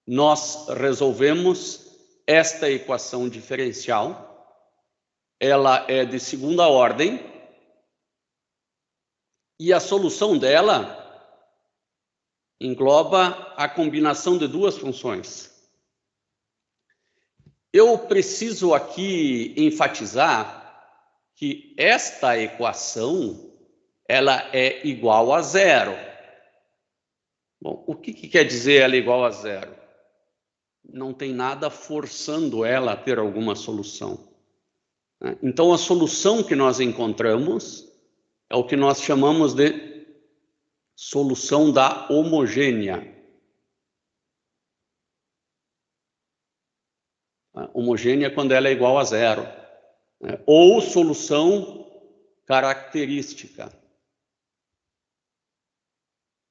nós resolvemos esta equação diferencial. Ela é de segunda ordem e a solução dela engloba a combinação de duas funções. Eu preciso aqui enfatizar que esta equação ela é igual a zero. Bom, o que quer dizer ela é igual a zero? Não tem nada forçando ela a ter alguma solução. Então, a solução que nós encontramos é o que nós chamamos de solução da homogênea. Homogênea quando ela é igual a zero. Ou solução característica.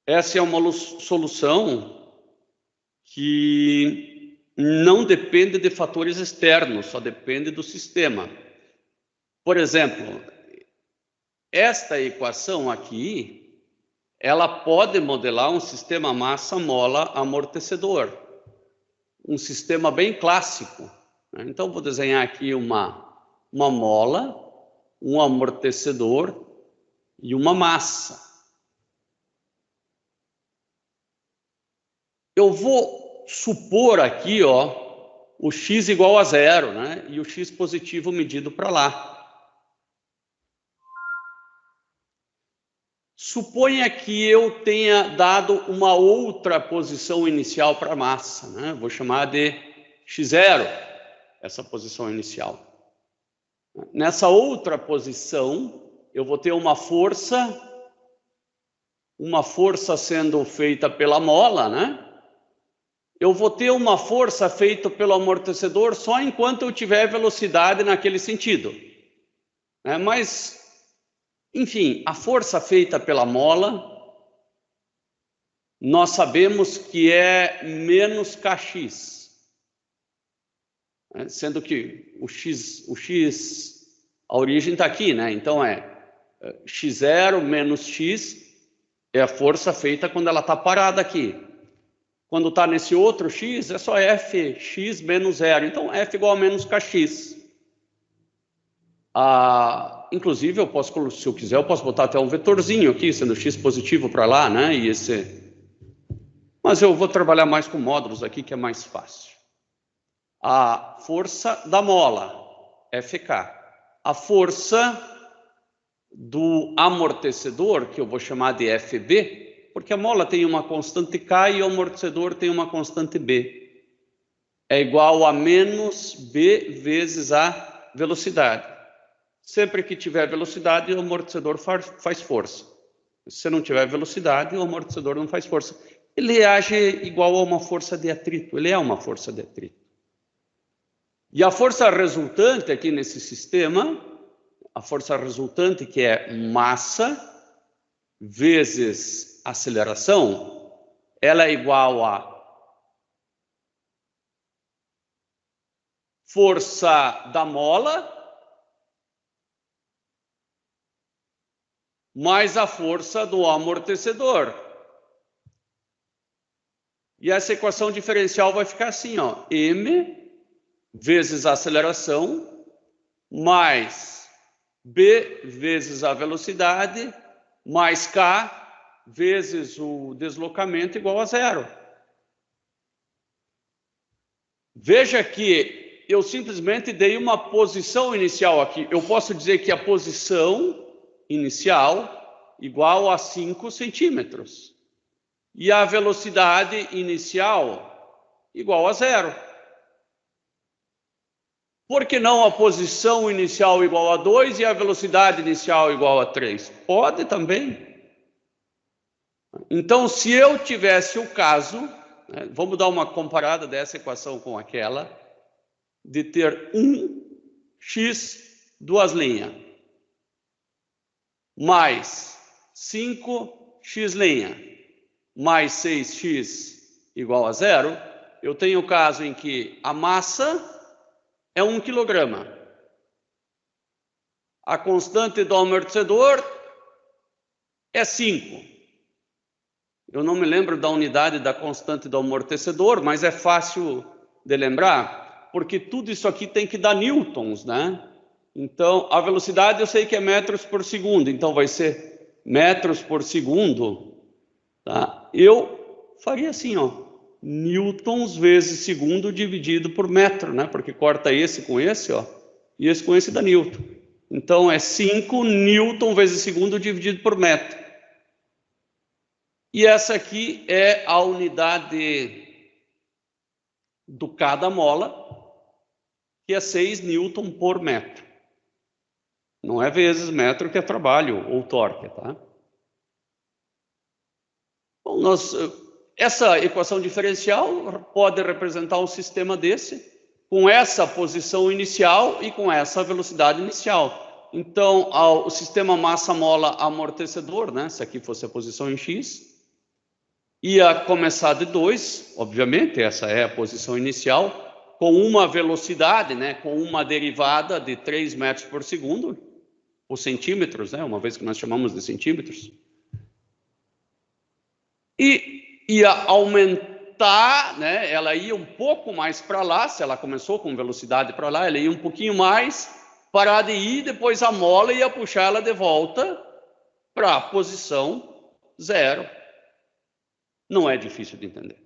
Essa é uma solução que não depende de fatores externos, só depende do sistema. Por exemplo, esta equação aqui, ela pode modelar um sistema massa-mola-amortecedor. Um sistema bem clássico. Então, vou desenhar aqui uma mola, um amortecedor e uma massa. Eu vou supor aqui, o x igual a zero, e o x positivo medido para lá. Suponha que eu tenha dado uma outra posição inicial para a massa, Vou chamar de x0, essa posição inicial. Nessa outra posição, eu vou ter uma força sendo feita pela mola, Eu vou ter uma força feita pelo amortecedor só enquanto eu tiver velocidade naquele sentido. Mas, enfim, a força feita pela mola, nós sabemos que é menos kx. Sendo que o x, a origem está aqui, Então é x0 menos x é a força feita quando ela está parada aqui. Quando está nesse outro x, é só fx menos zero. Então, f igual a menos kx. Inclusive, eu posso, se eu quiser, eu posso botar até um vetorzinho aqui, sendo x positivo para lá, E esse... Mas eu vou trabalhar mais com módulos aqui, que é mais fácil. A força da mola, Fk. A força do amortecedor, que eu vou chamar de Fb, porque a mola tem uma constante K e o amortecedor tem uma constante B. É igual a menos B vezes a velocidade. Sempre que tiver velocidade, o amortecedor faz força. Se não tiver velocidade, o amortecedor não faz força. Ele age igual a uma força de atrito. Ele é uma força de atrito. E a força resultante aqui nesse sistema, a força resultante que é massa vezes aceleração, ela é igual a força da mola mais a força do amortecedor. E essa equação diferencial vai ficar assim, m vezes a aceleração mais b vezes a velocidade mais k vezes o deslocamento igual a zero. Veja que eu simplesmente dei uma posição inicial aqui. Eu posso dizer que a posição inicial igual a 5 centímetros. E a velocidade inicial igual a zero. Por que não a posição inicial igual a 2 e a velocidade inicial igual a 3? Pode também. Então, se eu tivesse o caso, vamos dar uma comparada dessa equação com aquela, de ter x duas linhas, mais 5x', mais 6x igual a zero, eu tenho o caso em que a massa é 1 quilograma. A constante do amortecedor é 5. Eu não me lembro da unidade da constante do amortecedor, mas é fácil de lembrar, porque tudo isso aqui tem que dar newtons, né? Então, a velocidade eu sei que é metros por segundo, então vai ser metros por segundo, tá? Eu faria assim, ó, newtons vezes segundo dividido por metro, né? Porque corta esse com esse, ó, e esse com esse dá newton. Então, é 5 newton vezes segundo dividido por metro. E essa aqui é a unidade do cada mola, que é 6 newton por metro. Não é vezes metro que é trabalho ou torque, tá? Bom, essa equação diferencial pode representar um sistema desse, com essa posição inicial e com essa velocidade inicial. Então, o sistema massa-mola-amortecedor, né? Se aqui fosse a posição em x, ia começar de 2, obviamente, essa é a posição inicial, com uma velocidade, né, com uma derivada de 3 metros por segundo, ou centímetros, né, uma vez que nós chamamos de centímetros. E ia aumentar, né, ela ia um pouco mais para lá, se ela começou com velocidade para lá, ela ia um pouquinho mais, parar de ir, depois a mola ia puxar ela de volta para a posição 0. Não é difícil de entender.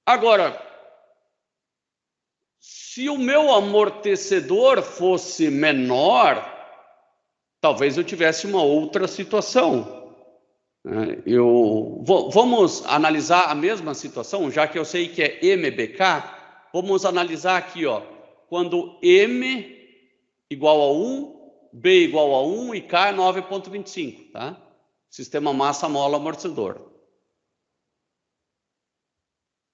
Agora, se o meu amortecedor fosse menor, talvez eu tivesse uma outra situação. Vamos analisar a mesma situação, já que eu sei que é MBK, vamos analisar aqui, ó, quando M igual a 1, B igual a 1 e K é 9,25, tá? Sistema massa-mola-amortecedor.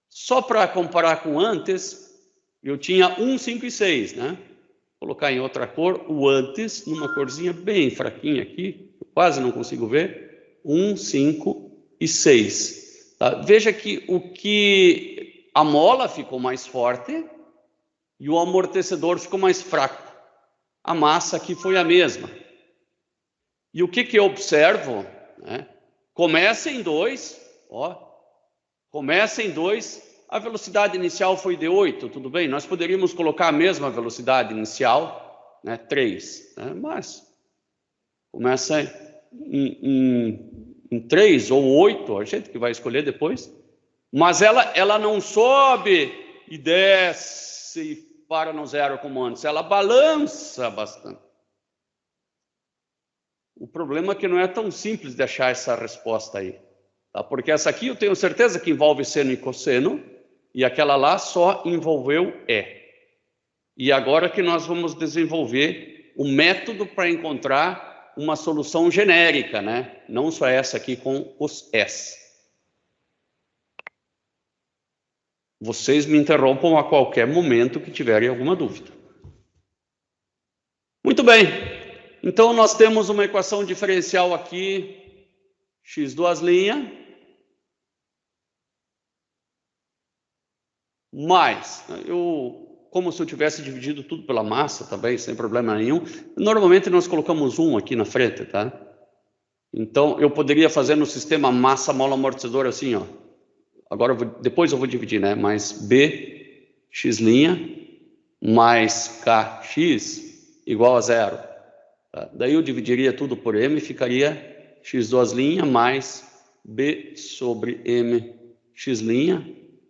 Só para comparar com antes, eu tinha 1, 5 e 6, né? Vou colocar em outra cor, o antes, numa corzinha bem fraquinha aqui, quase não consigo ver, 1, 5 e 6. Tá? Veja que a mola ficou mais forte e o amortecedor ficou mais fraco. A massa aqui foi a mesma. E o que eu observo? Né? Começa em 2, ó. Começa em 2, a velocidade inicial foi de 8, tudo bem? Nós poderíamos colocar a mesma velocidade inicial, né, 3, né? Mas começa em 3 ou 8, a gente que vai escolher depois, mas ela não sobe e desce e para no zero como antes, ela balança bastante. O problema é que não é tão simples de achar essa resposta aí. Tá? Porque essa aqui eu tenho certeza que envolve seno e cosseno, e aquela lá só envolveu E. E agora que nós vamos desenvolver o método para encontrar uma solução genérica, né? Não só essa aqui com os S. Vocês me interrompam a qualquer momento que tiverem alguma dúvida. Muito bem. Então, nós temos uma equação diferencial aqui, x duas linhas, mais, como se eu tivesse dividido tudo pela massa também, sem problema nenhum. Normalmente nós colocamos 1 aqui na frente, tá? Então, eu poderia fazer no sistema massa-mola-amortecedor assim, ó. Agora, depois eu vou dividir, né? Mais B, x' mais kx igual a 0. Tá? Daí eu dividiria tudo por m e ficaria x duas linhas mais b sobre m x'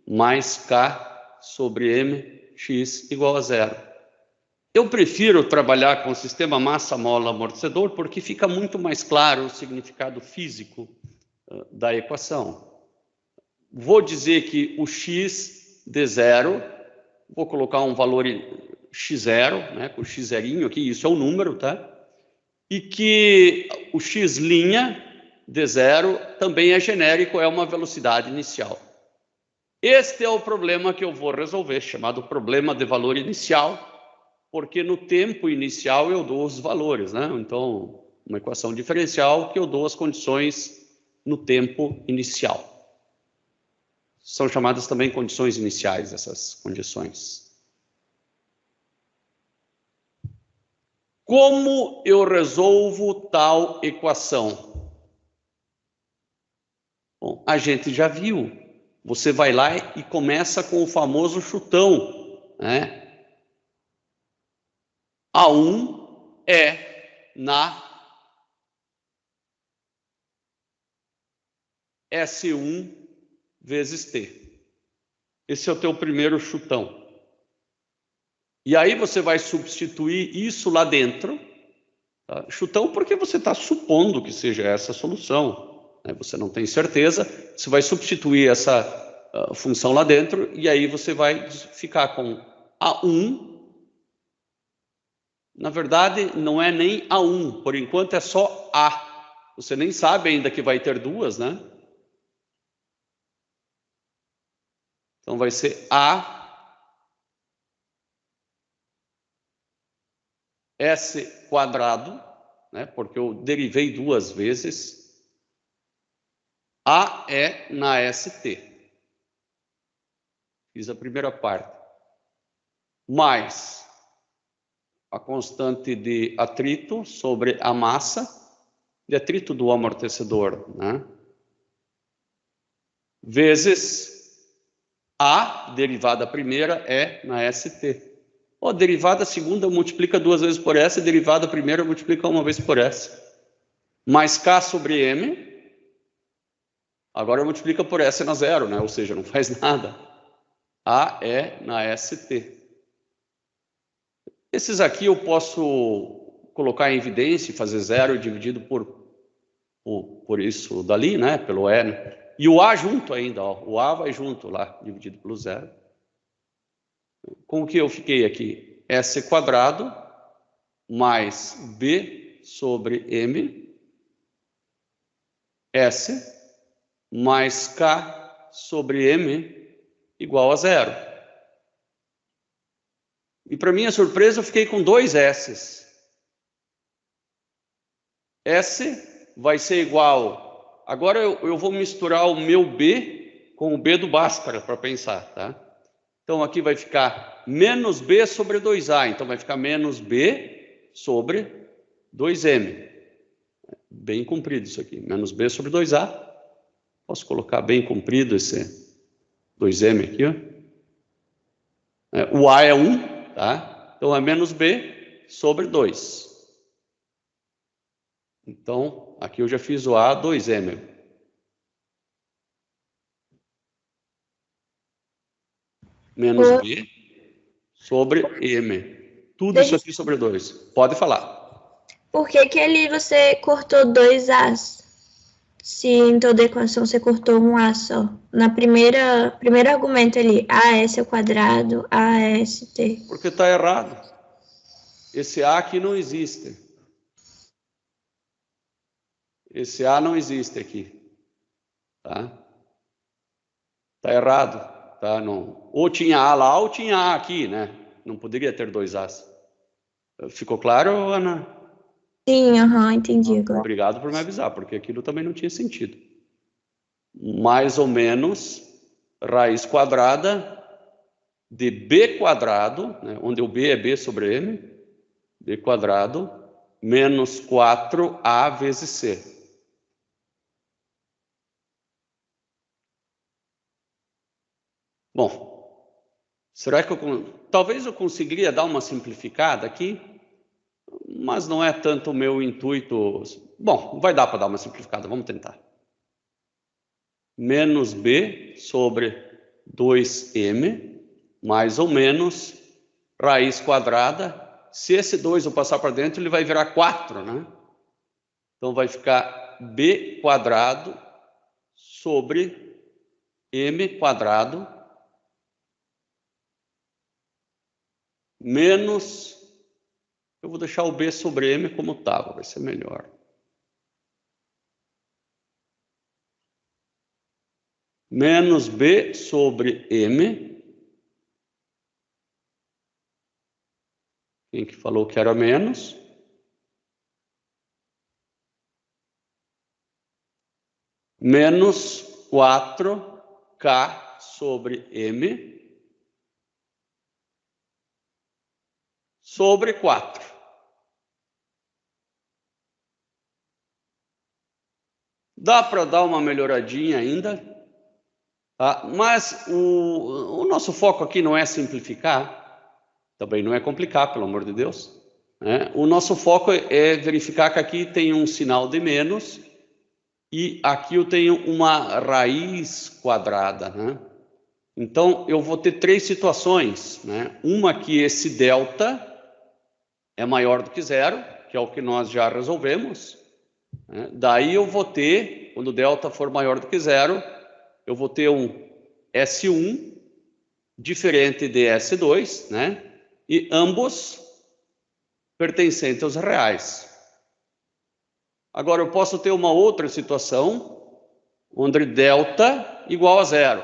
mais k sobre mx igual a 0. Eu prefiro trabalhar com o sistema massa-mola-amortecedor porque fica muito mais claro o significado físico da equação. Vou dizer que o x de 0, vou colocar um valor x0, né, com o x zerinho aqui, isso é um número, tá? E que o x' de 0 também é genérico, é uma velocidade inicial. Este é o problema que eu vou resolver, chamado problema de valor inicial, porque no tempo inicial eu dou os valores, né? Então, uma equação diferencial que eu dou as condições no tempo inicial. São chamadas também condições iniciais, essas condições. Como eu resolvo tal equação? Bom, a gente já viu. Você vai lá e começa com o famoso chutão, né? A1 é na S1 vezes T. Esse é o teu primeiro chutão. E aí você vai substituir isso lá dentro. Tá? Chutão porque você está supondo que seja essa a solução. Né? Você não tem certeza. Você vai substituir essa função lá dentro e aí você vai ficar com A1. Na verdade, não é nem A1. Por enquanto é só A. Você nem sabe ainda que vai ter duas, né? Então vai ser A S quadrado, né? Porque eu derivei duas vezes. A é na ST. Fiz a primeira parte. Mais a constante de atrito sobre a massa de atrito do amortecedor, né? Vezes a derivada primeira é na ST. A derivada segunda multiplica duas vezes por S, a derivada primeira multiplica uma vez por S. Mais K sobre M, agora multiplica por S na zero, né? Ou seja, não faz nada. A é na ST. Esses aqui eu posso colocar em evidência e fazer zero dividido por isso dali, né? Pelo E. Né? E o A junto ainda, ó. O A vai junto lá, dividido pelo zero. Com o que eu fiquei aqui? S quadrado mais B sobre M, S, mais K sobre M, igual a zero. E para minha surpresa, eu fiquei com dois S's. S vai ser igual... Agora eu vou misturar o meu B com o B do Bhaskara para pensar, tá? Então, aqui vai ficar menos B sobre 2A. Então, vai ficar menos B sobre 2M. Bem comprido isso aqui. Menos B sobre 2A. Posso colocar bem comprido esse 2M aqui, ó. O A é 1, tá? Então, é menos B sobre 2. Então, aqui eu já fiz o A 2M. Menos B sobre M. Tudo isso aqui sobre 2. Pode falar. Por que ali você cortou dois As? Se em toda a equação você cortou um A só. Na primeiro argumento ali, AS ao quadrado, AST. Porque está errado. Esse A aqui não existe. Esse A não existe aqui. Tá? Tá errado. Tá? Não. Ou tinha A lá, ou tinha A aqui, né? Não poderia ter dois As. Ficou claro, Ana? Sim, entendi agora. Obrigado por me avisar, porque aquilo também não tinha sentido. Mais ou menos raiz quadrada de B quadrado, né, onde o B é B sobre M, B quadrado, menos 4A vezes C. Bom, será que talvez eu conseguiria dar uma simplificada aqui, mas não é tanto o meu intuito. Bom, vai dar para dar uma simplificada, vamos tentar. Menos B sobre 2M, mais ou menos raiz quadrada. Se esse 2 eu passar para dentro, ele vai virar 4, né? Então, vai ficar B quadrado sobre M quadrado menos... Eu vou deixar o B sobre M como estava, vai ser melhor. Menos B sobre M. Quem que falou que era menos? Menos 4K sobre M sobre 4. Dá para dar uma melhoradinha ainda, tá? Mas o nosso foco aqui não é simplificar, também não é complicar, pelo amor de Deus, né? O nosso foco é verificar que aqui tem um sinal de menos e aqui eu tenho uma raiz quadrada, né? Então, eu vou ter três situações, né? Uma que esse delta é maior do que zero, que é o que nós já resolvemos, né? Daí eu vou ter, quando o delta for maior do que zero, eu vou ter um S1 diferente de S2, né? E ambos pertencentes aos reais. Agora, eu posso ter uma outra situação, onde delta igual a zero.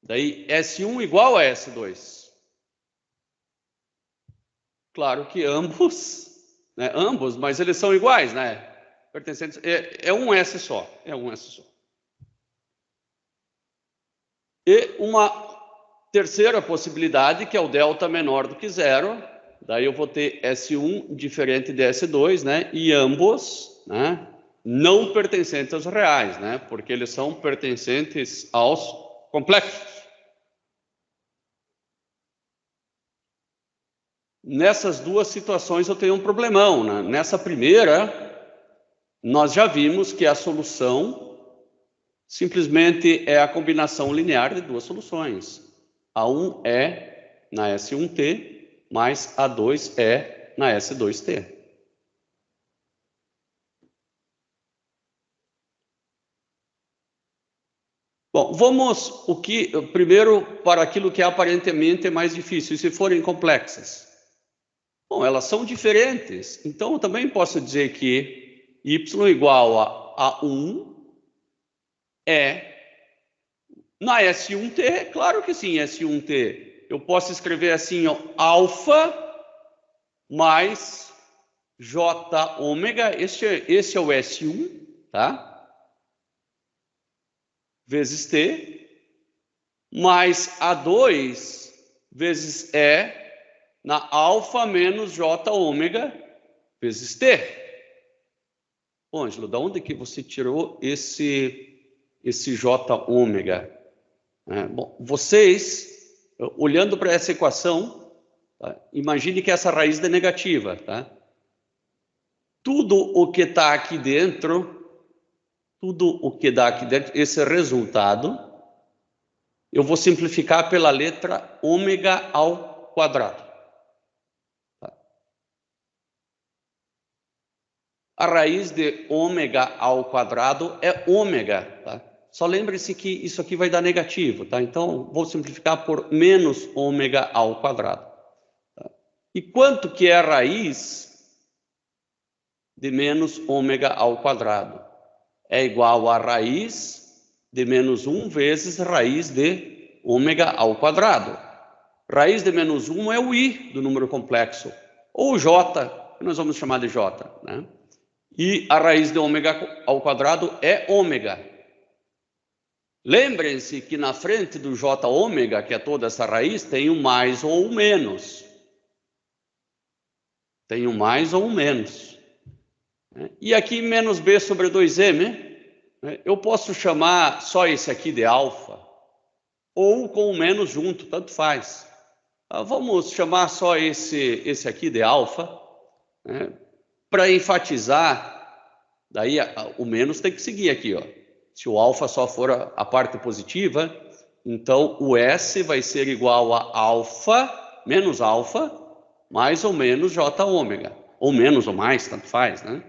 Daí, S1 igual a S2. Claro que ambos, né? Ambos, mas eles são iguais, né? Pertencentes, é um S só, é um S só. E uma terceira possibilidade, que é o delta menor do que zero. Daí eu vou ter S1 diferente de S2, né? E ambos, né, não pertencentes aos reais, né? Porque eles são pertencentes aos complexos. Nessas duas situações eu tenho um problemão, né? Nessa primeira, nós já vimos que a solução simplesmente é a combinação linear de duas soluções. A1 é na S1T, mais A2 é na S2T. Bom, vamos primeiro para aquilo que aparentemente é mais difícil, e se forem complexas. Bom, elas são diferentes, então eu também posso dizer que y igual a 1 é na S1T, claro que sim, S1T. Eu posso escrever assim, ó, alfa mais J ômega, esse é o S1, tá? Vezes T, mais A2 vezes E na alfa menos J ômega vezes T. Bom, Ângelo, da onde que você tirou esse J ômega? Bom, vocês, olhando para essa equação, tá? Imagine que essa raiz é negativa, tá? Tudo o que está aqui dentro, esse resultado, eu vou simplificar pela letra ômega ao quadrado. Tá? A raiz de ômega ao quadrado é ômega, tá? Só lembre-se que isso aqui vai dar negativo, tá? Então, vou simplificar por menos ômega ao quadrado. Tá? E quanto que é a raiz de menos ômega ao quadrado? É igual a raiz de menos 1 vezes raiz de ômega ao quadrado. Raiz de menos 1 é o i do número complexo, ou o j, que nós vamos chamar de j, né? E a raiz de ômega ao quadrado é ômega. Lembrem-se que na frente do j ômega, que é toda essa raiz, tem um mais ou um menos. Tem um mais ou um menos. E aqui menos b sobre 2m, eu posso chamar só esse aqui de alfa, ou com o menos junto, tanto faz. Vamos chamar só esse aqui de alfa, né? Para enfatizar, daí o menos tem que seguir aqui, ó. Se o alfa só for a parte positiva, então o S vai ser igual a alfa, menos alfa, mais ou menos J ômega. Ou menos ou mais, tanto faz, né?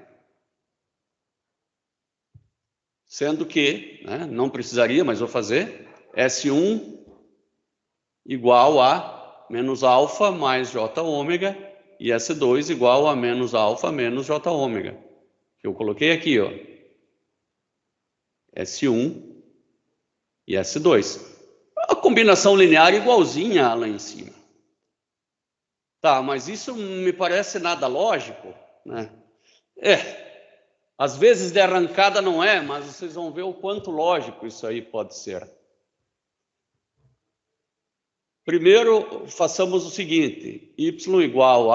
Sendo que, né, não precisaria, mas vou fazer, S1 igual a menos alfa mais J ômega, e S2 igual a menos alfa menos J ômega. Que eu coloquei aqui, ó. S1 e S2. A combinação linear igualzinha lá em cima. Tá, mas isso me parece nada lógico, né? Às vezes de arrancada não é, mas vocês vão ver o quanto lógico isso aí pode ser. Primeiro, façamos o seguinte, y igual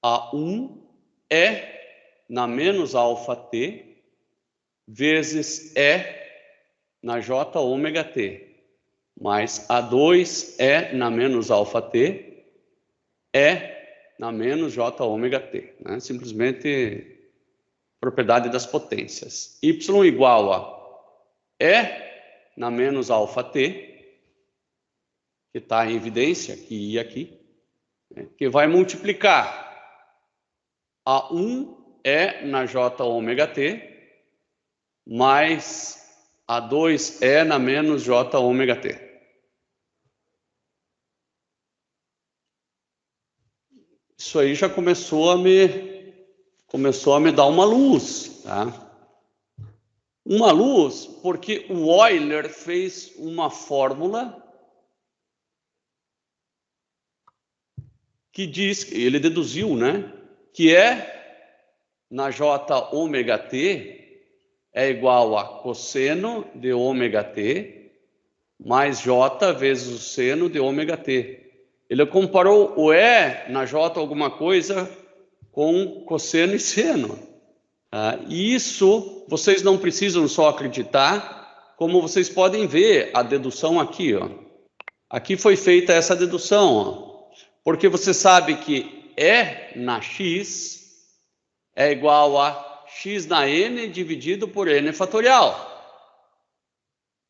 a 1 é na menos alfa t vezes E na J ômega T, mais A2 E na menos alfa T, E na menos J ômega T, né? Simplesmente propriedade das potências. Y igual a E na menos alfa T, que está em evidência, aqui e aqui, né? Que vai multiplicar A1 E na J ômega T, mais A2 E na menos J ômega T. Isso aí já começou a me dar uma luz, tá? Uma luz porque o Euler fez uma fórmula que diz, ele deduziu, né, que na J ômega T é igual a cosseno de ômega T mais J vezes o seno de ômega T. Ele comparou o E na J alguma coisa com cosseno e seno. E isso vocês não precisam só acreditar, como vocês podem ver a dedução aqui. Ó. Aqui foi feita essa dedução, ó, porque você sabe que E na X é igual a X na N dividido por N fatorial.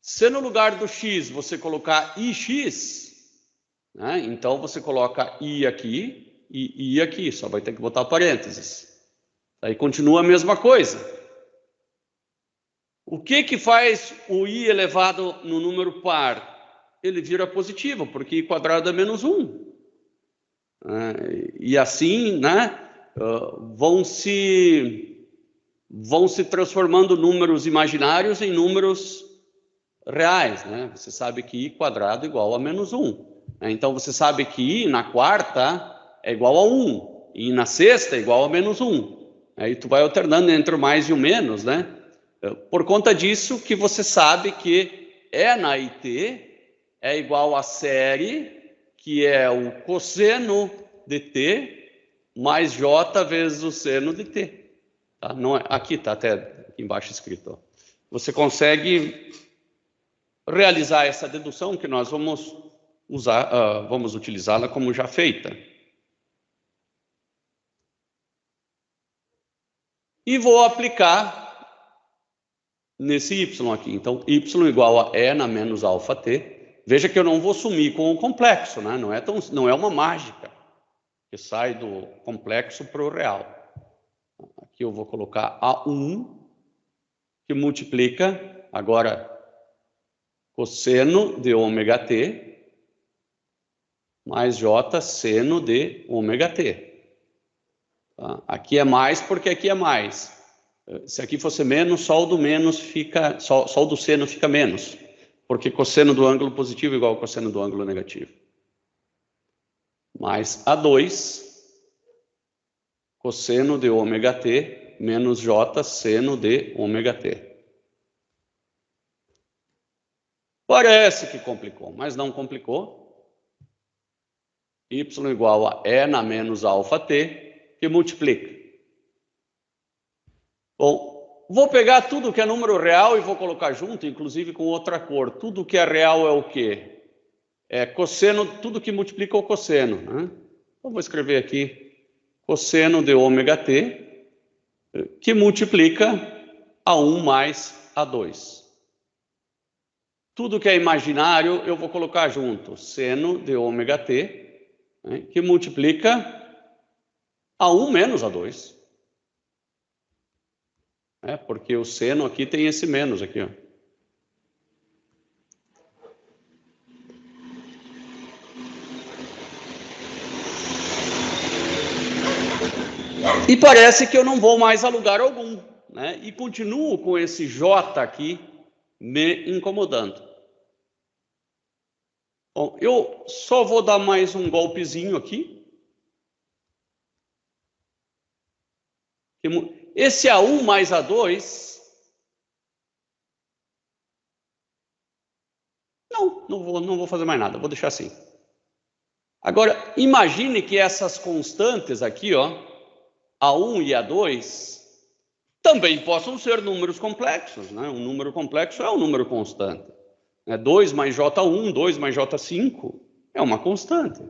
Se no lugar do X você colocar IX, né, então você coloca I aqui e I aqui, só vai ter que botar parênteses. Aí continua a mesma coisa. O que faz o I elevado no número par? Ele vira positivo, porque I quadrado é menos 1. E assim, né, vão se transformando números imaginários em números reais. Né? Você sabe que I quadrado é igual a menos 1. Então você sabe que I na quarta é igual a 1. E na sexta é igual a menos 1. Aí tu vai alternando entre o mais e o menos, né? Por conta disso que você sabe que E na IT é igual a série, que é o cosseno de T, mais J vezes o seno de T. Tá? Não é, aqui está até aqui embaixo escrito. Ó. Você consegue realizar essa dedução que nós vamos usar, vamos utilizá-la como já feita. E vou aplicar nesse Y aqui. Então, Y igual a E na menos alfa T. Veja que eu não vou sumir com o complexo, né? Não é uma mágica que sai do complexo para o real. Aqui eu vou colocar A1, que multiplica, agora, cosseno de ômega T, mais J seno de ômega T. Aqui é mais porque aqui é mais. Se aqui fosse menos, só o do menos fica, só o do seno fica menos, porque cosseno do ângulo positivo é igual ao cosseno do ângulo negativo. Mais A2, cosseno de ômega T, menos J seno de ômega T. Parece que complicou, mas não complicou. Y igual a E na menos alfa T, que multiplica. Bom, vou pegar tudo que é número real e vou colocar junto, inclusive com outra cor. Tudo que é real é o quê? É cosseno, tudo que multiplica é o cosseno. Né? Então, vou escrever aqui cosseno de ômega T, que multiplica A1 mais A2. Tudo que é imaginário eu vou colocar junto. Seno de ômega T, né, que multiplica A1 menos A2. Porque o seno aqui tem esse menos aqui, ó. E parece que eu não vou mais a lugar algum, né? E continuo com esse J aqui me incomodando. Bom, eu só vou dar mais um golpezinho aqui. Esse A1 mais A2, não vou fazer mais nada, vou deixar assim. Agora, imagine que essas constantes aqui, ó, A1 e A2, também possam ser números complexos, né? Um número complexo é um número constante. 2 mais J1, 2 mais J5 é uma constante.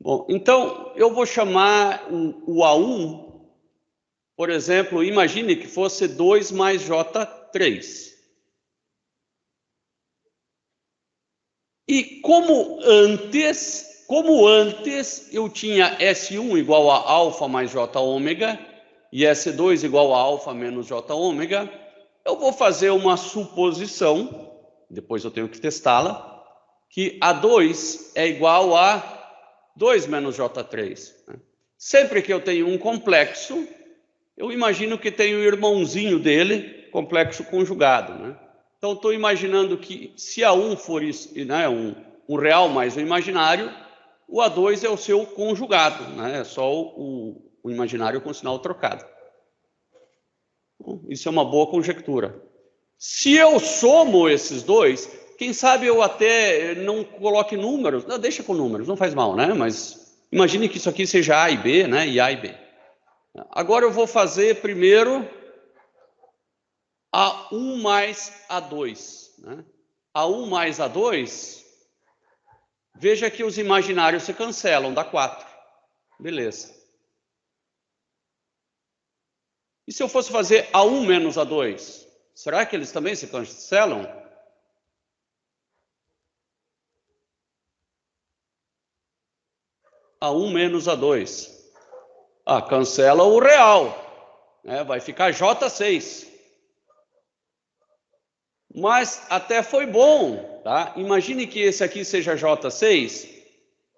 Bom, então eu vou chamar o A1, por exemplo, imagine que fosse 2 mais J3. E como antes eu tinha S1 igual a alfa mais J ômega e S2 igual a alfa menos J ômega, eu vou fazer uma suposição, depois eu tenho que testá-la, que A2 é igual a 2 menos J3. Sempre que eu tenho um complexo, eu imagino que tem o irmãozinho dele, complexo conjugado, né? Então, estou imaginando que se A1 for isso, né, um real mais o imaginário, o A2 é o seu conjugado, né? É só o imaginário com sinal trocado. Bom, isso é uma boa conjectura. Se eu somo esses dois, quem sabe eu até não coloque números. Não, deixa com números, não faz mal, né? Mas imagine que isso aqui seja A e B, né? E A e B. Agora eu vou fazer primeiro A1 mais A2. Né? A1 mais A2, veja que os imaginários se cancelam, dá 4. Beleza. E se eu fosse fazer A1 menos A2? Será que eles também se cancelam? A1 menos A2. Cancela o real. Né? Vai ficar J6. Mas até foi bom, tá? Imagine que esse aqui seja J6.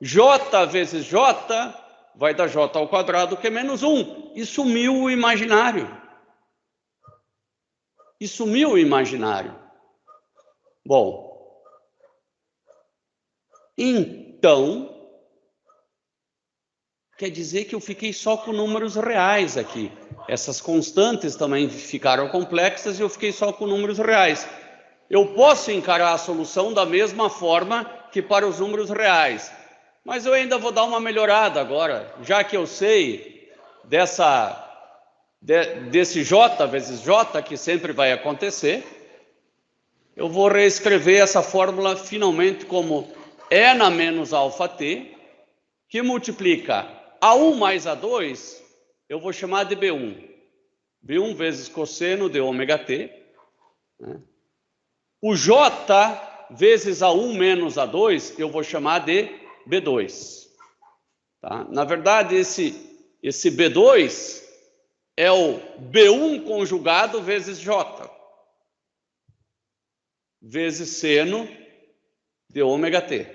J vezes J vai dar J ao quadrado, que é menos 1. E sumiu o imaginário. Bom, então, quer dizer que eu fiquei só com números reais aqui. Essas constantes também ficaram complexas e eu fiquei só com números reais. Eu posso encarar a solução da mesma forma que para os números reais, mas eu ainda vou dar uma melhorada agora, já que eu sei desse J vezes J, que sempre vai acontecer, eu vou reescrever essa fórmula finalmente como N menos alfa t, que multiplica A1 mais A2, eu vou chamar de B1. B1 vezes cosseno de ômega t, né? O J vezes A1 menos A2, eu vou chamar de B2. Tá? Na verdade, esse B2 é o B1 conjugado vezes J, vezes seno de ômega t.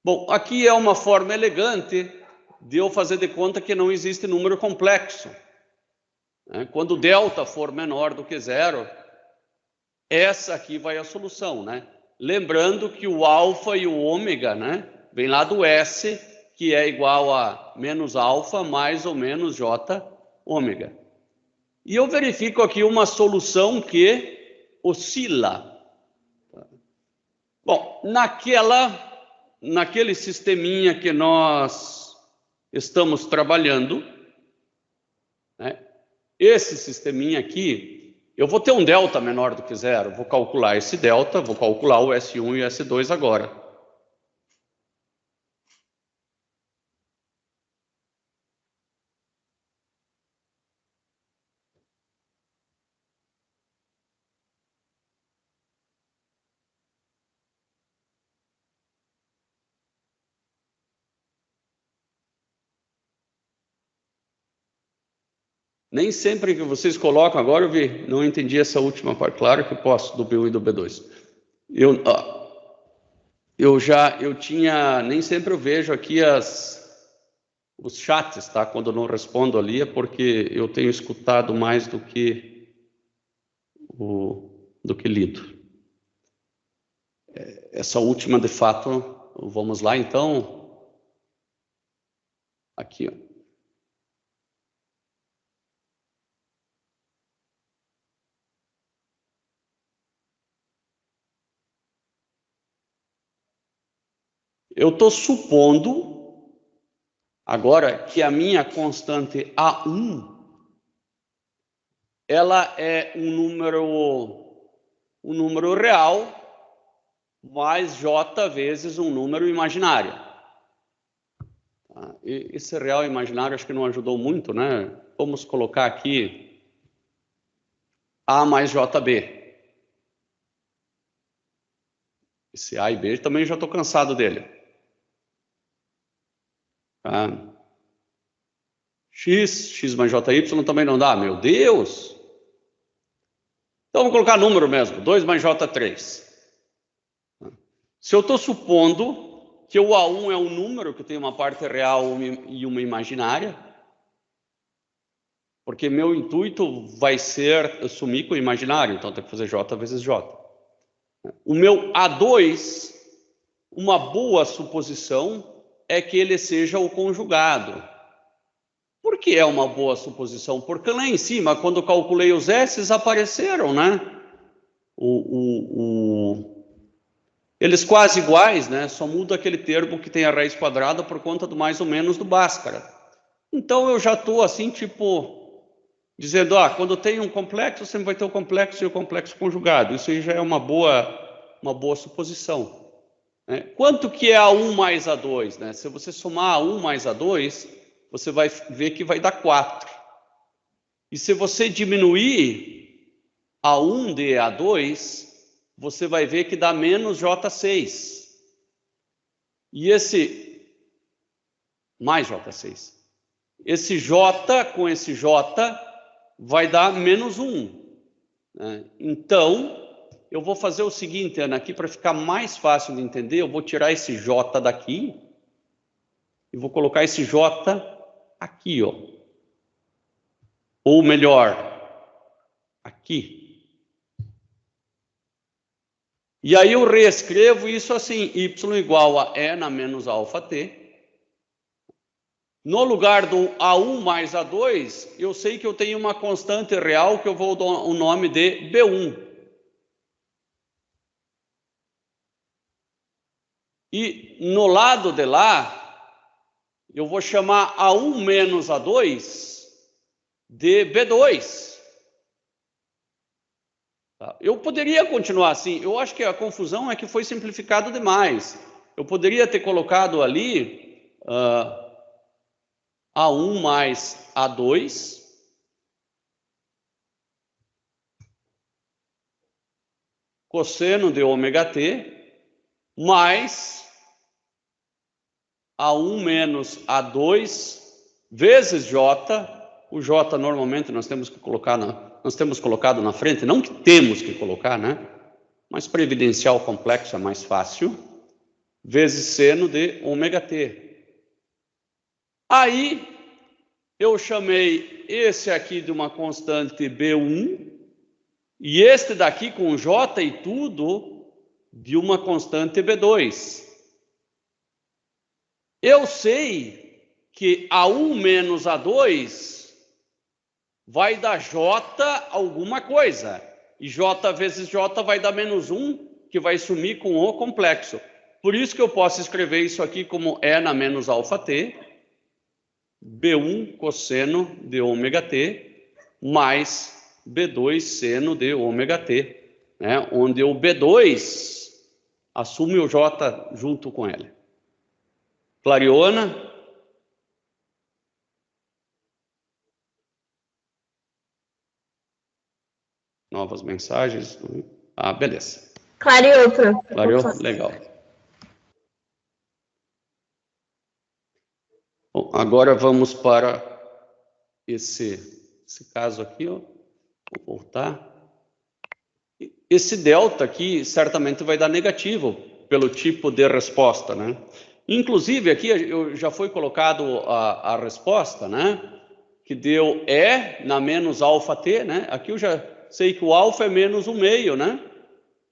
Bom, aqui é uma forma elegante de eu fazer de conta que não existe número complexo. Quando delta for menor do que zero, essa aqui vai a solução, né? Lembrando que o alfa e o ômega, né, vem lá do S, que é igual a menos alfa mais ou menos J ômega. E eu verifico aqui uma solução que oscila. Bom, naquele sisteminha que nós estamos trabalhando, né, esse sisteminha aqui, eu vou ter um delta menor do que zero, vou calcular esse delta, vou calcular o S1 e o S2 agora. Nem sempre que vocês colocam, agora eu vi, não entendi essa última parte, claro que posso, do B1 e do B2. Eu tinha, nem sempre eu vejo aqui os chats, tá? Quando eu não respondo ali é porque eu tenho escutado mais do que lido. Essa última, de fato, vamos lá então. Aqui, ó. Eu estou supondo Agora, que a minha constante A1, ela é um número real mais J vezes um número imaginário. E esse real imaginário acho que não ajudou muito, né? Vamos colocar aqui A mais JB. Esse A e B também já estou cansado dele. Tá? X mais JY também não dá, meu Deus! Então vamos colocar número mesmo, 2 mais J3. Se eu estou supondo que o A1 é um número que tem uma parte real e uma imaginária, porque meu intuito vai ser sumir com o imaginário, então tem que fazer J vezes J. O meu A2, uma boa suposição é que ele seja o conjugado. Por que é uma boa suposição? Porque lá em cima, quando eu calculei os S's, apareceram, né? Eles quase iguais, né? Só muda aquele termo que tem a raiz quadrada por conta do mais ou menos do Bhaskara. Então eu já estou assim, tipo, dizendo, quando tem um complexo, sempre vai ter o complexo e o complexo conjugado. Isso aí já é uma boa suposição. Né? Quanto que é A1 mais A2? Né? Se você somar A1 mais A2, você vai ver que vai dar 4. E se você diminuir A1 de A2, você vai ver que dá menos J6. E esse mais J6. Esse J com esse J vai dar menos 1. Né? Então, eu vou fazer o seguinte, Ana, aqui para ficar mais fácil de entender, eu vou tirar esse J daqui e vou colocar esse J aqui, ó. Ou melhor, aqui. E aí eu reescrevo isso assim, y igual a E na menos alfa t. No lugar do A1 mais A2, eu sei que eu tenho uma constante real que eu vou dar o nome de B1. E no lado de lá, eu vou chamar A1 menos A2 de B2. Eu poderia continuar assim. Eu acho que a confusão é que foi simplificado demais. Eu poderia ter colocado ali A1 mais A2 cosseno de ômega t mais A1 menos A2 vezes J. O J normalmente nós temos que colocar nós temos colocado na frente, não que temos que colocar, né? Mas para evidenciar o complexo é mais fácil, vezes seno de ômega t. Aí eu chamei esse aqui de uma constante B1 e este daqui com J e tudo de uma constante B2. Eu sei que A1 menos A2 vai dar J alguma coisa. E J vezes J vai dar menos 1, que vai sumir com o complexo. Por isso que eu posso escrever isso aqui como E na menos alfa t, B1 cosseno de ômega t, mais B2 seno de ômega t, né? Onde o B2 assume o J junto com ele. Clareona? Novas mensagens? Beleza. Clareou, prof. Clareou? Legal. Bom, agora vamos para esse caso aqui, ó. Vou voltar. Esse delta aqui certamente vai dar negativo pelo tipo de resposta, né? Inclusive aqui já foi colocado a resposta, né? Que deu E na menos alfa t, né? Aqui eu já sei que o alfa é menos 1,5, né?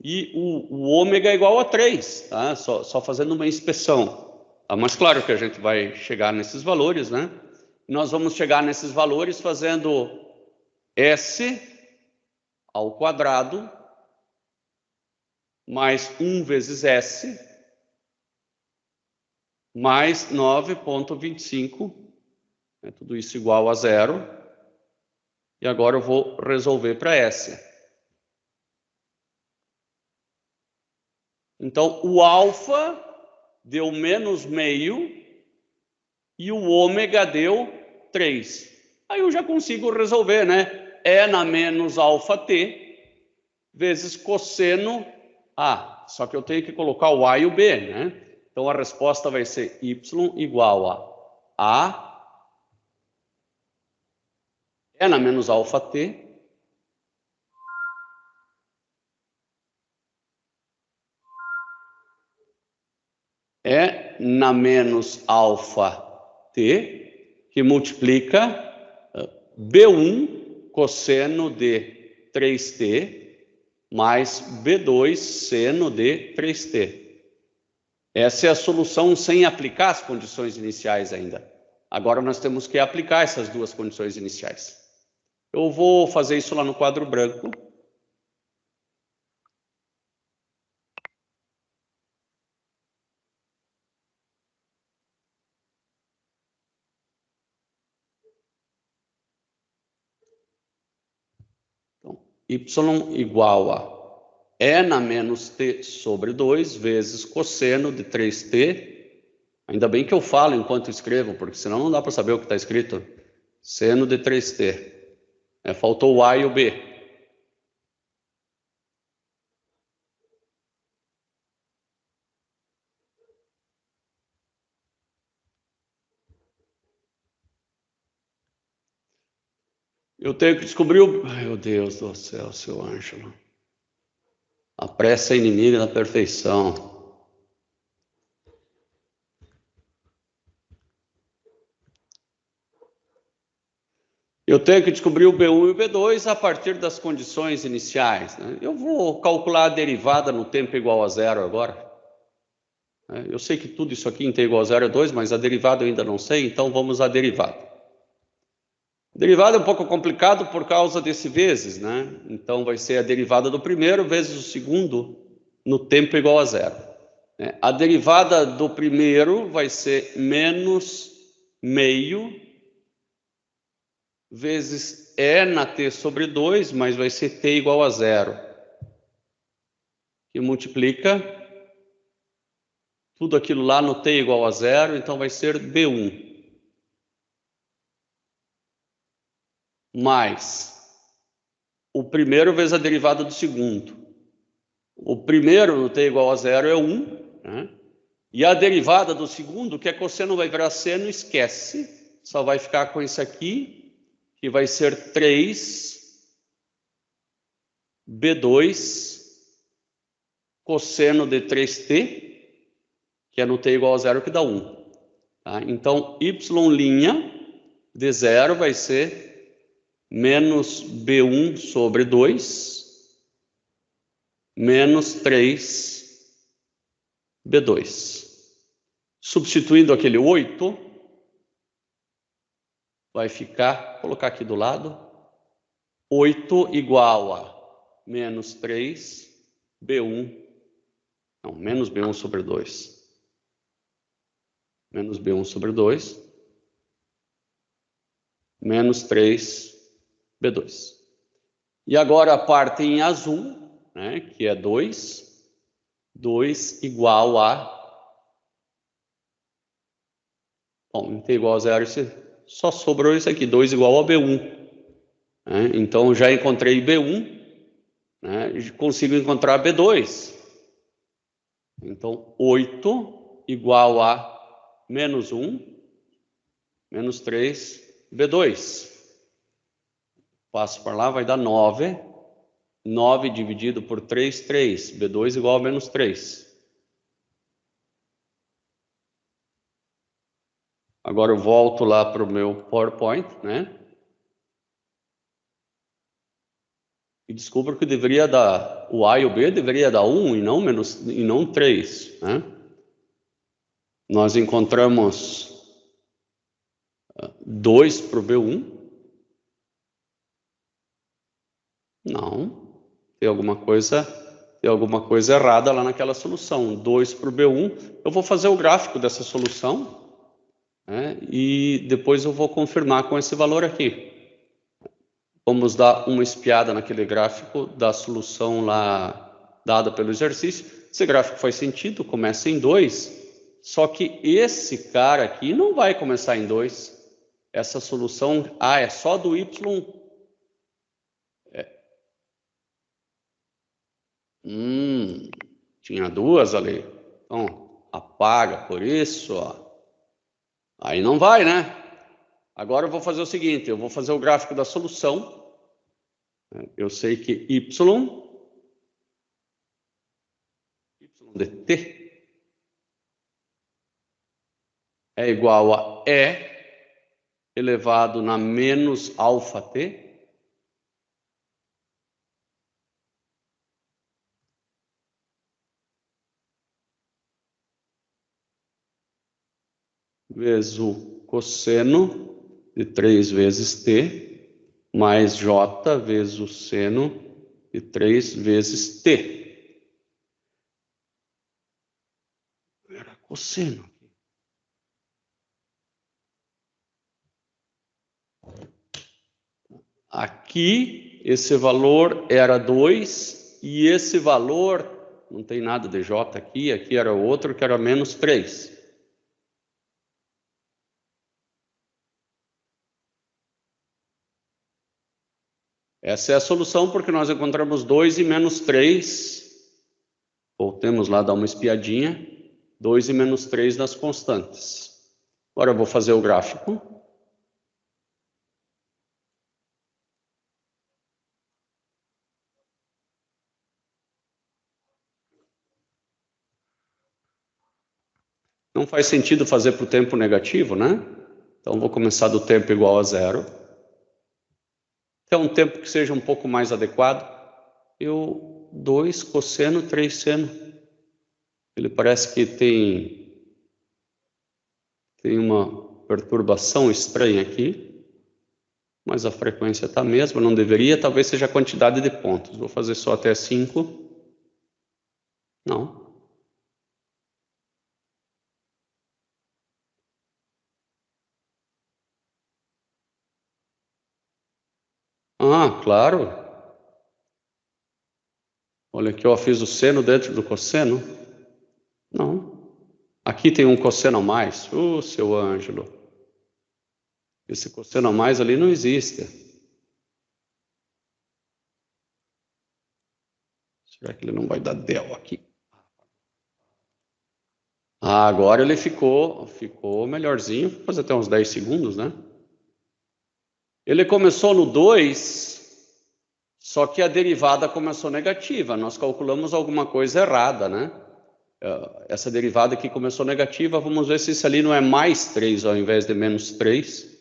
E o ômega é igual a 3, tá? Só fazendo uma inspeção. Mas claro que a gente vai chegar nesses valores, né? Nós vamos chegar nesses valores fazendo S ao quadrado mais 1 vezes S mais 9,25, tudo isso igual a zero. E agora eu vou resolver para S. Então, o alfa deu menos meio e o ômega deu 3. Aí eu já consigo resolver, né? É na menos alfa t vezes cosseno A. Só que eu tenho que colocar o A e o B, né? Então, a resposta vai ser y igual a é na menos alfa t é na menos alfa t, que multiplica B1 cosseno de 3t mais B2 seno de 3t. Essa é a solução sem aplicar as condições iniciais ainda. Agora nós temos que aplicar essas duas condições iniciais. Eu vou fazer isso lá no quadro branco. Então, y igual a é na menos t sobre 2 vezes cosseno de 3t. Ainda bem que eu falo enquanto escrevo, porque senão não dá para saber o que está escrito. Seno de 3t. Faltou o A e o B. Eu tenho que descobrir o... Meu Deus do céu, seu Ângelo. A pressa é inimiga da perfeição. Eu tenho que descobrir o B1 e o B2 a partir das condições iniciais, né? Eu vou calcular a derivada no tempo igual a zero agora. Eu sei que tudo isso aqui em t igual a zero é 2, mas a derivada eu ainda não sei, então vamos à derivada. A derivada é um pouco complicado por causa desse vezes, né? Então vai ser a derivada do primeiro vezes o segundo no tempo igual a zero. A derivada do primeiro vai ser menos meio vezes E na t sobre 2, mas vai ser t igual a zero. Que multiplica tudo aquilo lá no t igual a zero, então vai ser B1. Mais o primeiro vezes a derivada do segundo. O primeiro no t igual a zero é 1, né? E a derivada do segundo, que é cosseno vai virar seno, esquece. Só vai ficar com isso aqui, que vai ser 3 B2 cosseno de 3t, que é no t igual a zero que dá 1. Tá? Então, y' de zero vai ser menos B1 sobre 2 menos 3 B2. Substituindo aquele 8, vai ficar, vou colocar aqui do lado, 8 igual a menos 3 B1, não, menos B1 sobre 2. Menos B1 sobre 2, menos 3 B2. E agora a parte em azul, né, que é 2 igual a... Bom, em t igual a zero, só sobrou isso aqui, 2 igual a B1. Né? Então, já encontrei B1, né, e consigo encontrar B2. Então, 8 igual a menos 1, menos 3, B2. Passo para lá, vai dar 9. 9 dividido por 3, 3. B2 igual a menos 3. Agora eu volto lá para o meu PowerPoint, né? E descubro que deveria dar, o A e o B deveria dar 1 e não 3, né? Nós encontramos 2 para o B1. Não. Tem tem alguma coisa errada lá naquela solução. 2 por B1, eu vou fazer o gráfico dessa solução, né, e depois eu vou confirmar com esse valor aqui. Vamos dar uma espiada naquele gráfico da solução lá dada pelo exercício. Esse gráfico faz sentido, começa em 2, só que esse cara aqui não vai começar em 2. Essa solução é só do y. Tinha duas ali. Então, apaga por isso, ó. Aí não vai, né? Agora eu vou fazer o seguinte, eu vou fazer o gráfico da solução. Eu sei que y de t é igual a E elevado na menos alfa t vezes o cosseno de 3 vezes t, mais j vezes o seno de 3 vezes t. Era cosseno. Aqui, esse valor era 2, e esse valor, não tem nada de j aqui, aqui era outro que era menos 3. Essa é a solução, porque nós encontramos 2 e menos 3. Voltemos lá, dar uma espiadinha. 2 e menos 3 nas constantes. Agora eu vou fazer o gráfico. Não faz sentido fazer para o tempo negativo, né? Então, vou começar do tempo igual a 0. Então, um tempo que seja um pouco mais adequado. 2 cosseno, 3 seno. Ele parece que tem uma perturbação estranha aqui. Mas a frequência está a mesma, não deveria. Talvez seja a quantidade de pontos. Vou fazer só até 5. Não. Ah, claro. Olha aqui, eu fiz o seno dentro do cosseno. Não. Aqui tem um cosseno a mais. Seu Ângelo. Esse cosseno a mais ali não existe. Será que ele não vai dar del aqui? Ah, agora ele ficou melhorzinho. Vou fazer até uns 10 segundos, né? Ele começou no 2, só que a derivada começou negativa. Nós calculamos alguma coisa errada, né? Essa derivada aqui começou negativa. Vamos ver se isso ali não é mais 3 ao invés de menos 3.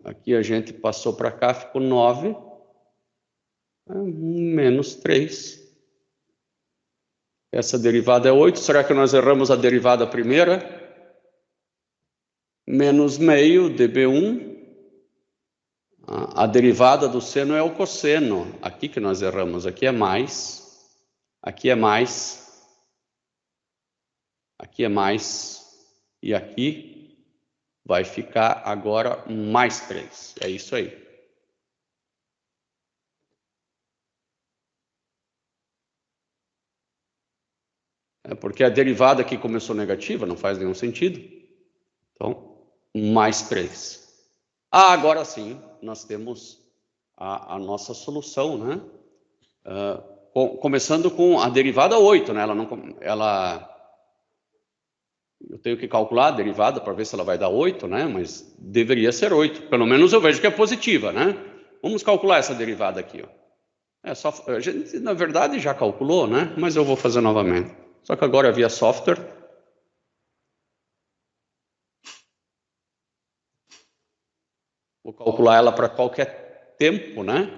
Aqui a gente passou para cá, ficou 9. Menos 3. Essa derivada é 8. Será que nós erramos a derivada primeira? Menos meio dB1. A derivada do seno é o cosseno. Aqui que nós erramos. Aqui é mais. Aqui é mais. Aqui é mais. E aqui vai ficar agora mais 3. É isso aí. É porque a derivada aqui começou negativa, não faz nenhum sentido. Então, mais 3. Agora sim, nós temos a nossa solução, né? Começando com a derivada 8, né? Eu tenho que calcular a derivada para ver se ela vai dar 8, né? Mas deveria ser 8. Pelo menos eu vejo que é positiva, né? Vamos calcular essa derivada aqui, ó. A gente, na verdade, já calculou, né? Mas eu vou fazer novamente. Só que agora via software. Vou calcular ela para qualquer tempo, né?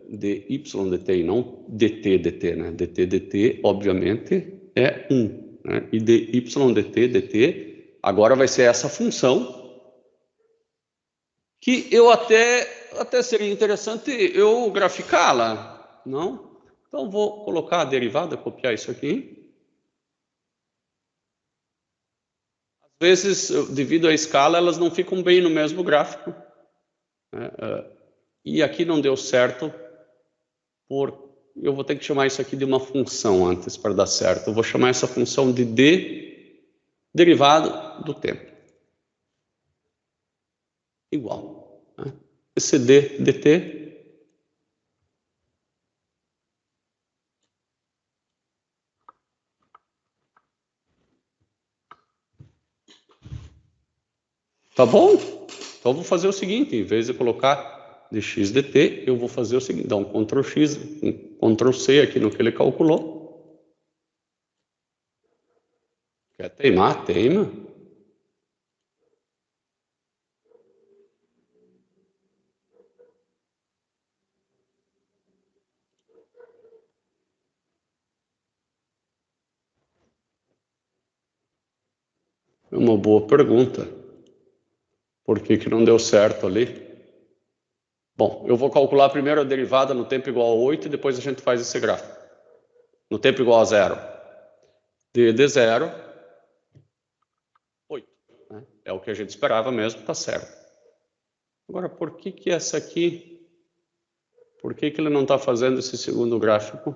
De y dt e não dt dt, né? Dt dt, obviamente, é 1. Né? E de y dt agora vai ser essa função que eu até seria interessante eu graficá-la, não? Então, vou colocar a derivada, copiar isso aqui. Às vezes, devido à escala, elas não ficam bem no mesmo gráfico. E aqui não deu certo, eu vou ter que chamar isso aqui de uma função antes para dar certo. Eu vou chamar essa função de d derivado do tempo. Igual. Esse d dt tá bom? Então, eu vou fazer o seguinte, em vez de colocar dx dt, eu vou fazer o seguinte, dar um Ctrl X, um Ctrl C aqui no que ele calculou. Quer teimar? Teima. É uma boa pergunta. Por que não deu certo ali? Bom, eu vou calcular primeiro a derivada no tempo igual a 8 e depois a gente faz esse gráfico. No tempo igual a 0. D de 0, 8. Né? É o que a gente esperava mesmo, tá certo. Agora, por que essa aqui... Por que ele não está fazendo esse segundo gráfico?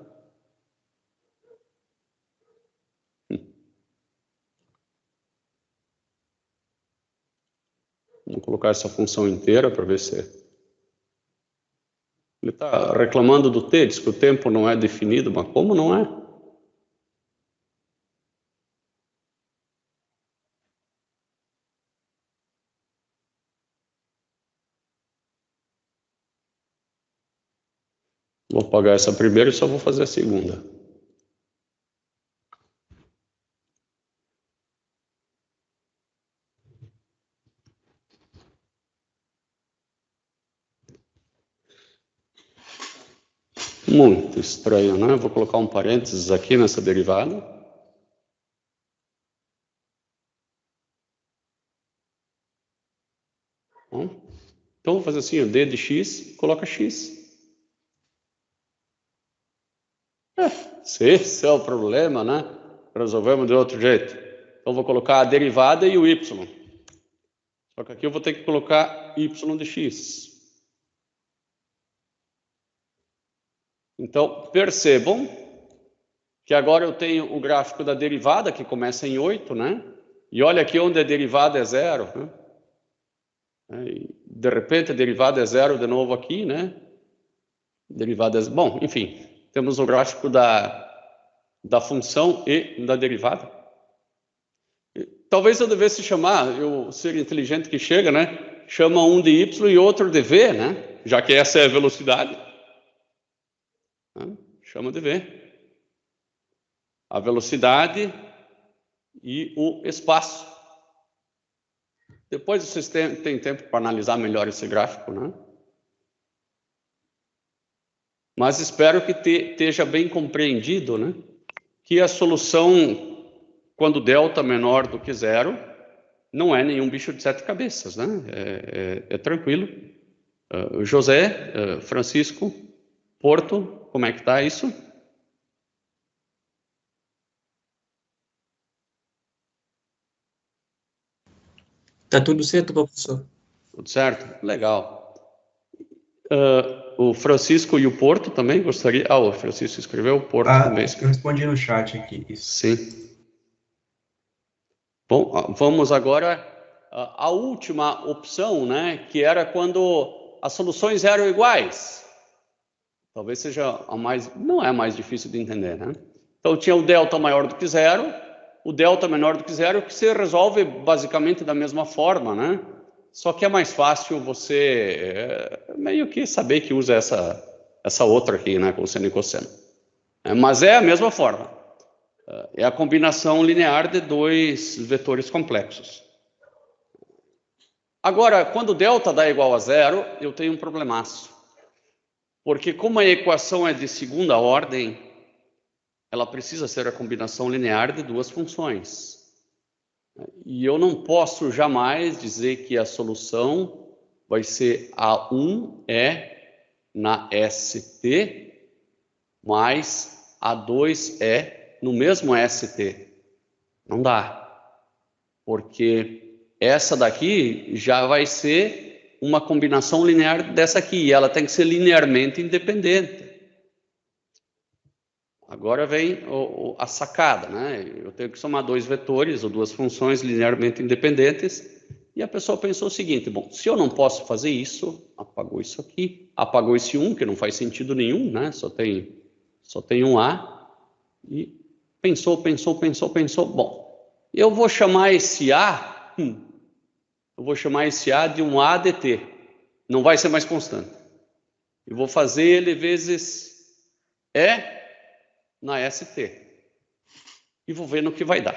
Vamos colocar essa função inteira para ver se... Ele está reclamando do t, diz que o tempo não é definido, mas como não é? Vou apagar essa primeira e só vou fazer a segunda. Muito estranho, né? Vou colocar um parênteses aqui nessa derivada. Bom, então, vou fazer assim, o d de x, coloca x. Se esse é o problema, né? Resolvemos de outro jeito. Então, vou colocar a derivada e o y. Só que aqui eu vou ter que colocar y de x. Então, percebam que agora eu tenho o gráfico da derivada, que começa em 8, né? E olha aqui onde a derivada é 0, né? De repente a derivada é 0 de novo aqui, né? Derivada é... Bom, enfim, temos o gráfico da função e da derivada. Talvez eu devesse chamar, eu ser inteligente que chega, né? Chama um de y e outro de v, né? Já que essa é a velocidade. Chama de v. A velocidade e o espaço. Depois vocês têm tempo para analisar melhor esse gráfico, né? Mas espero que esteja bem compreendido, né? Que a solução, quando delta menor do que 0, não é nenhum bicho de 7 cabeças, né? É tranquilo. José, Francisco, Porto, como é que está isso? Tá tudo certo, professor? Tudo certo? Legal. O Francisco e o Porto também gostaria... o Francisco escreveu, o Porto também escreveu. Eu respondi no chat aqui. Isso. Sim. Bom, vamos agora à última opção, né? Que era quando as soluções eram iguais. Talvez seja a mais... Não é a mais difícil de entender, né? Então, tinha o delta maior do que 0, o delta menor do que 0, que se resolve basicamente da mesma forma, né? Só que é mais fácil você meio que saber que usa essa outra aqui, né? Cosseno e cosseno. Mas é a mesma forma. É a combinação linear de dois vetores complexos. Agora, quando delta dá igual a 0, eu tenho um problemaço. Porque como a equação é de segunda ordem, ela precisa ser a combinação linear de duas funções. E eu não posso jamais dizer que a solução vai ser A1 é na ST mais A2E no mesmo ST. Não dá. Porque essa daqui já vai ser uma combinação linear dessa aqui. E ela tem que ser linearmente independente. Agora vem a sacada, né? Eu tenho que somar dois vetores ou duas funções linearmente independentes. E a pessoa pensou o seguinte, bom, se eu não posso fazer isso, apagou isso aqui, apagou esse 1, que não faz sentido nenhum, né? Só tem um A. E pensou. Bom, eu vou chamar esse A, de um A dt. Não vai ser mais constante. Eu vou fazer ele vezes E na ST. E vou ver no que vai dar.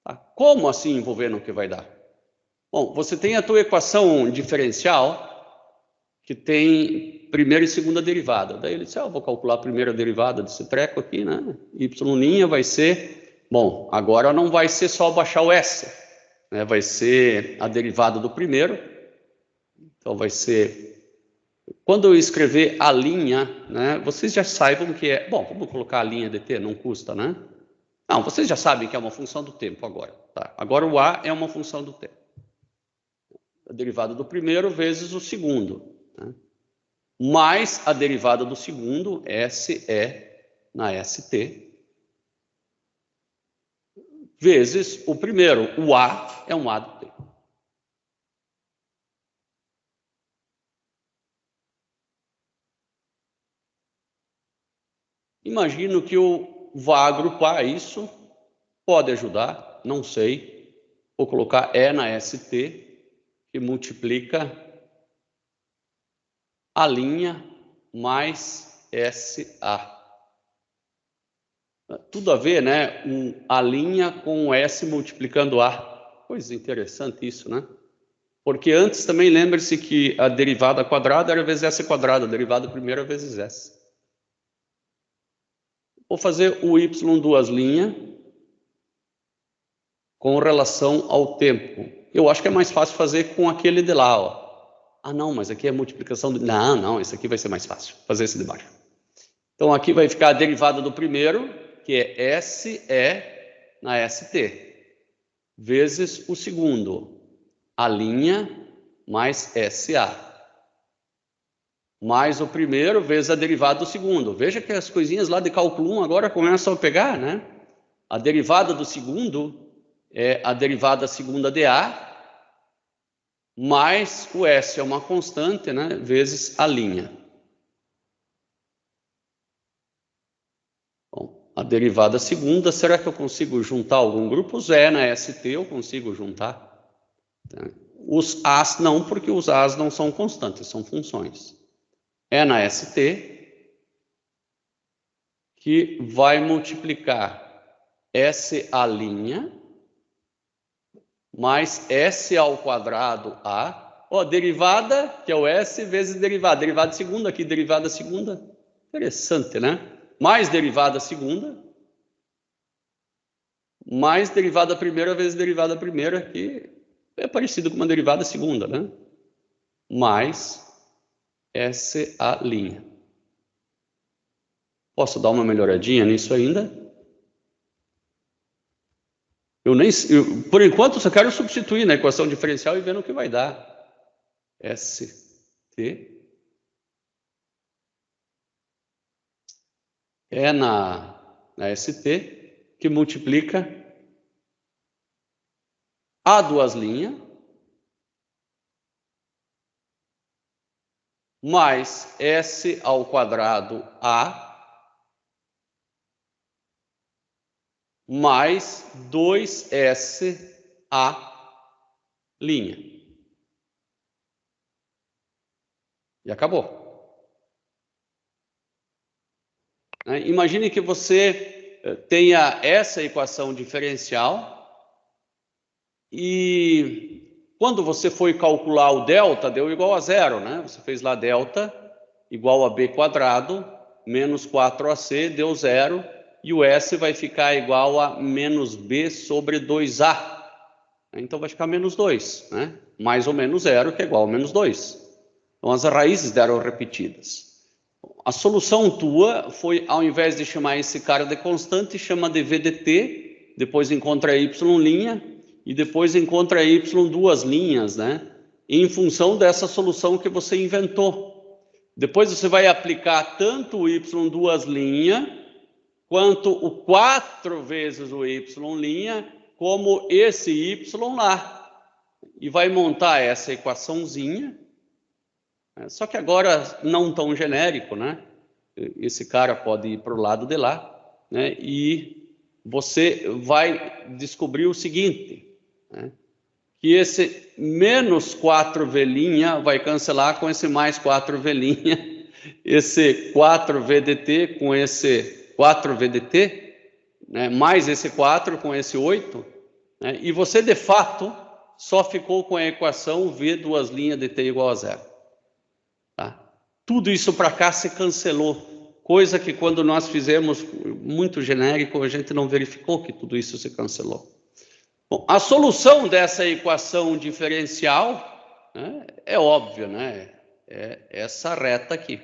Tá? Como assim vou ver no que vai dar? Bom, você tem a tua equação diferencial que tem primeira e segunda derivada. Daí ele disse, vou calcular a primeira derivada desse treco aqui, né? Y' vai ser... Bom, agora não vai ser só baixar o S, né? Vai ser a derivada do primeiro. Então vai ser... Quando eu escrever a linha, né, vocês já saibam que é... Bom, vamos colocar a linha dt, não custa, né? Não, vocês já sabem que é uma função do tempo agora. Tá? Agora o A é uma função do tempo. A derivada do primeiro vezes o segundo. Né? Mais a derivada do segundo, SE na ST, vezes o primeiro. O A é um A do tempo. Imagino que eu vá agrupar isso, pode ajudar, não sei. Vou colocar E na ST, que multiplica a linha mais SA. Tudo a ver, né? A linha com o S multiplicando A. Coisa interessante isso, né? Porque antes também lembre-se que a derivada quadrada era vezes S quadrada, a derivada primeira vezes S. Vou fazer o Y duas linhas com relação ao tempo. Eu acho que é mais fácil fazer com aquele de lá, ó. Ah, não, mas aqui é multiplicação... Não, esse aqui vai ser mais fácil, fazer esse de baixo. Então, aqui vai ficar a derivada do primeiro, que é SE na ST, vezes o segundo, a linha mais SA. Mais o primeiro vezes a derivada do segundo. Veja que as coisinhas lá de cálculo 1 agora começam a pegar, né? A derivada do segundo é a derivada segunda de A, mais o S é uma constante, né? Vezes a linha. Bom, a derivada segunda, será que eu consigo juntar algum grupo? Os E na ST eu consigo juntar. Tá? Os As não, porque os As não são constantes, são funções. É na ST, que vai multiplicar SA' mais S ao quadrado A. Ó, derivada, que é o S, vezes derivada. Derivada segunda, aqui derivada segunda. Interessante, né? Mais derivada segunda. Mais derivada primeira vezes derivada primeira, que é parecido com uma derivada segunda, né? Mais SA'. Posso dar uma melhoradinha nisso ainda? Por enquanto, só quero substituir na equação diferencial e ver no que vai dar. ST é na ST que multiplica A duas linhas mais S ao quadrado A mais 2S A'. E acabou. Imagine que você tenha essa equação diferencial e quando você foi calcular o delta, deu igual a zero, né? Você fez lá delta igual a b quadrado menos 4ac, deu zero, e o S vai ficar igual a menos b sobre 2a. Então vai ficar menos 2, né? Mais ou menos zero, que é igual a menos 2. Então as raízes deram repetidas. a solução tua foi, ao invés de chamar esse cara de constante, chama de VDT, depois encontra y', e depois encontra y duas linhas, né? Em função dessa solução que você inventou. Depois você vai aplicar tanto o y duas linhas, quanto o 4 vezes o y', como esse y lá. E vai montar essa equaçãozinha, só que agora não tão genérico, né? Esse cara pode ir para o lado de lá, né? E você vai descobrir o seguinte, né? Que esse menos 4v' vai cancelar com esse mais 4v', esse 4vdt com esse 4vdt, né? Mais esse 4 com esse 8, né? E você, de fato, só ficou com a equação v duas linhas dt igual a zero. Tá? Tudo isso para cá se cancelou, coisa que quando nós fizemos muito genérico, a gente não verificou que tudo isso se cancelou. Bom, a solução dessa equação diferencial, né, é óbvia, né? É essa reta aqui.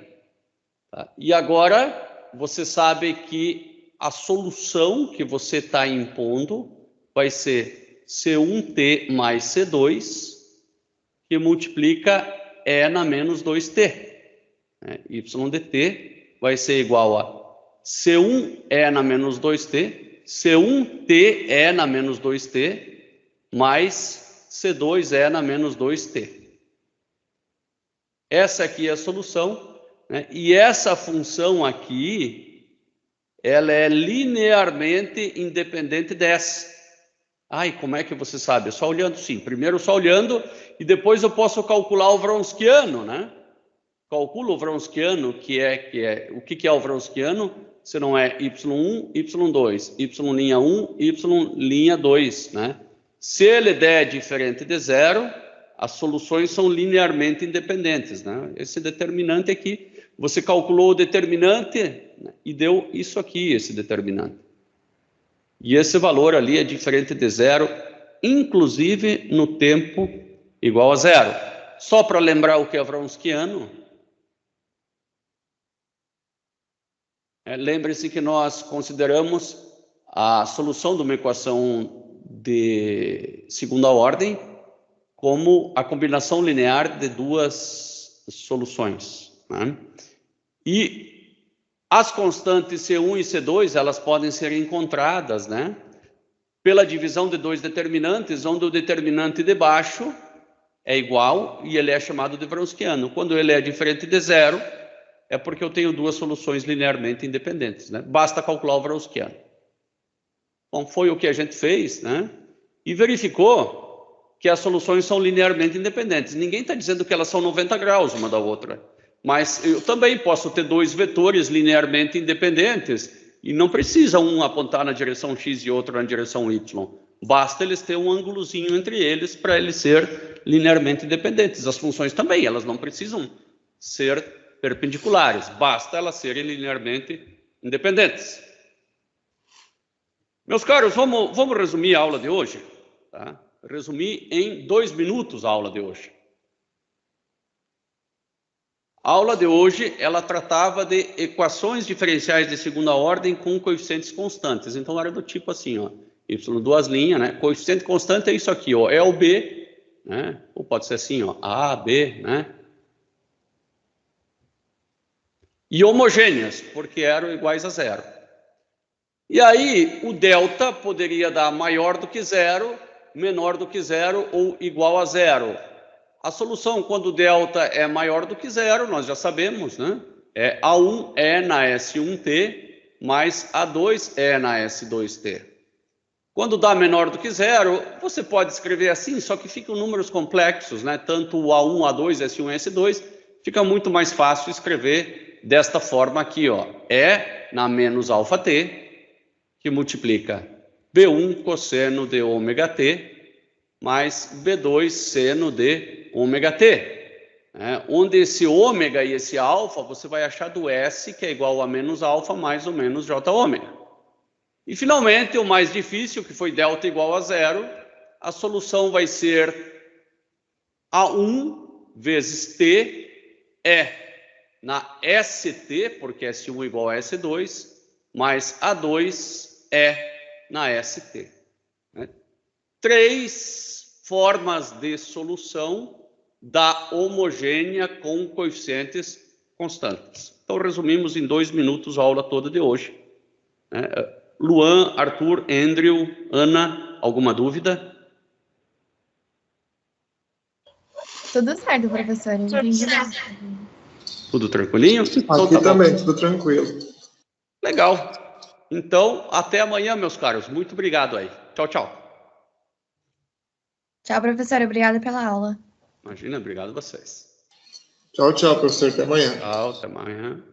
Tá? E agora você sabe que a solução que você está impondo vai ser C1t mais C2, que multiplica E na menos 2t. Né? Y dt vai ser igual a C1E na menos 2t, C1t na menos 2t, mais C2E na menos 2t. Essa aqui é a solução, né? E essa função aqui, ela é linearmente independente dessa. Ai, como é que você sabe? Só olhando, sim. Primeiro só olhando, e depois eu posso calcular o Wronskiano, né? Calculo o Wronskiano, o que é o Wronskiano? Se não é y1, y2, y'1, y'2, né? Se ele der diferente de zero, as soluções são linearmente independentes, né? Esse determinante aqui, você calculou o determinante, né? E deu isso aqui, esse determinante. E esse valor ali é diferente de zero, inclusive no tempo igual a zero. Só para lembrar o que é Wronskiano, lembre-se que nós consideramos a solução de uma equação de segunda ordem como a combinação linear de duas soluções, né? E as constantes C1 e C2, elas podem ser encontradas, né, pela divisão de dois determinantes, onde o determinante de baixo é igual e ele é chamado de Wronskiano. Quando ele é diferente de zero, é porque eu tenho duas soluções linearmente independentes, né? Basta calcular o Wronskiano. Bom, foi o que a gente fez, né? E verificou que as soluções são linearmente independentes. Ninguém está dizendo que elas são 90 graus uma da outra. Mas eu também posso ter dois vetores linearmente independentes e não precisa um apontar na direção x e outro na direção y. Basta eles terem um ângulozinho entre eles para eles ser linearmente independentes. As funções também, elas não precisam ser perpendiculares. Basta elas serem linearmente independentes. Meus caros, vamos resumir a aula de hoje. Tá? Resumir em 2 minutos a aula de hoje. A aula de hoje, ela tratava de equações diferenciais de segunda ordem com coeficientes constantes. Então, era do tipo assim, ó, y duas linhas, né? Coeficiente constante é isso aqui, ó, é o b, né? Ou pode ser assim, ó, a, b, né? E homogêneas, porque eram iguais a zero. E aí, o delta poderia dar maior do que zero, menor do que zero ou igual a zero. A solução, quando o delta é maior do que zero, nós já sabemos, né? É A1 é na S1t mais A2 é na S2t. Quando dá menor do que zero, você pode escrever assim, só que ficam números complexos, né? Tanto o A1, A2, S1 e S2, fica muito mais fácil escrever desta forma aqui, ó. É na menos alfa t, que multiplica B1 cosseno de ômega t, mais B2 seno de ômega t, onde esse ômega e esse alfa você vai achar do S, que é igual a menos alfa mais ou menos J ômega. E finalmente, o mais difícil, que foi delta igual a zero, a solução vai ser A1 vezes T, na ST, porque S1 igual a S2, mais A2 é na ST. Né? 3 formas de solução da homogênea com coeficientes constantes. Então, resumimos em 2 minutos a aula toda de hoje. Né? Luan, Arthur, Andrew, Ana, alguma dúvida? Tudo certo, professor. Entendi bem. Tudo tranquilinho? Então, Aqui tá também, tudo tranquilo. Legal. Então, até amanhã, meus caros. Muito obrigado aí. Tchau, tchau. Tchau, professor. Obrigada pela aula. Imagina, obrigado a vocês. Tchau, tchau, professor. Até amanhã. Tchau, até amanhã.